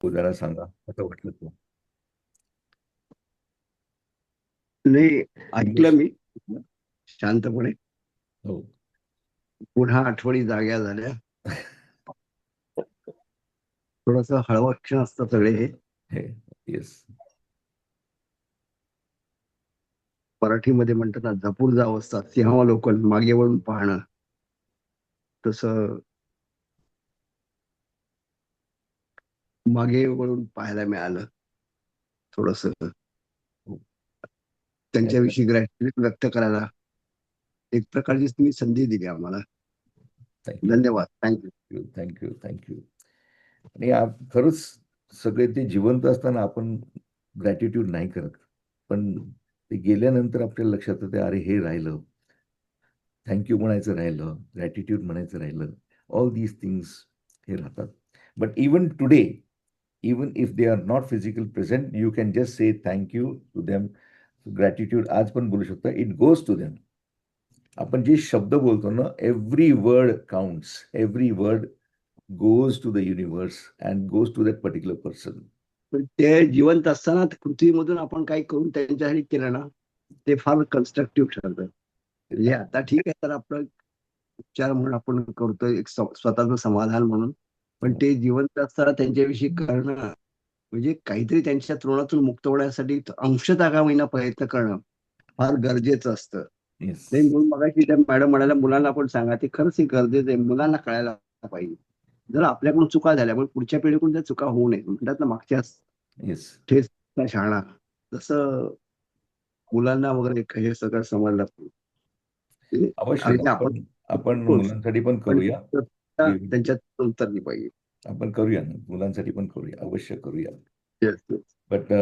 जरा सांगा कसं वाटलं तो नाही, ऐकलं इमोशन. मी शांतपणे. हो. पुन्हा आठवणी जाग्या झाल्या. थोडस हळवक्षण असतं सगळे हे. हे. येस. मराठीमध्ये म्हणतात ना, झपूर जावं असतात सिंहावलोकन मागे वळून पाहणं. तसं मागे वळून पाहायला मिळालं थोडस. हो. त्यांच्याविषयी ग्रॅटिट्यूड व्यक्त करायला एक प्रकारची तुम्ही संधी दिली आम्हाला. थँक्यू. धन्यवाद, थँक्यू. थँक्यू. थँक्यू. आणि खरंच सगळे ते जिवंत असताना आपण ग्रॅटिट्यूड नाही करत, पण ते गेल्यानंतर आपल्याला लक्षात येतं अरे हे राहिलं, थँक्यू म्हणायचं राहिलं, ग्रॅटिट्यूड म्हणायचं राहिलं. ऑल दीज थिंग्स हे राहतात. But even today, even if they are not physical present, you can just say thank you to them. Gratitude आज पण बोलू शकता, इट गोज टू देम. आपण जे शब्द बोलतो ना, every word counts, every word goes to the universe and goes to that particular person. पण ते जिवंत असताना पृथ्वीमधून आपण काही करून त्यांच्यासाठी केलं ना, ते फार कन्स्ट्रक्टिव्ह ठरतं. म्हणजे आता ठीक आहे, तर आपलं उपचार म्हणून आपण करतोय एक स्वतःचं समाधान म्हणून. पण ते जिवंत असताना त्यांच्याविषयी करणं म्हणजे काहीतरी त्यांच्या तृणातून मुक्त होण्यासाठी अंशतः का होईना प्रयत्न करणं फार गरजेचं असतं. येस. नाही, म्हणून मगाशी त्या मॅडम म्हणाल्या मुलांना पण सांगा, ते खरंच हे गरजेचं आहे, मुलांना कळायला पाहिजे. जर आपल्याकडून चुका झाल्या पण पुढच्या पिढीकडून त्या चुका होऊ नये म्हणतात ना, मागच्या येस. ठेच शाळा, तसं मुलांना वगैरे हे सगळं समजलं पाहिजे. अवश्य. आणि आपण आपण आपण होच, मुलांसाठी पण पण करूया. त्यांच्यात उतरली पाहिजे. आपण करूया ना, मुलांसाठी पण करूया, अवश्य करूया. Yes, yes. बट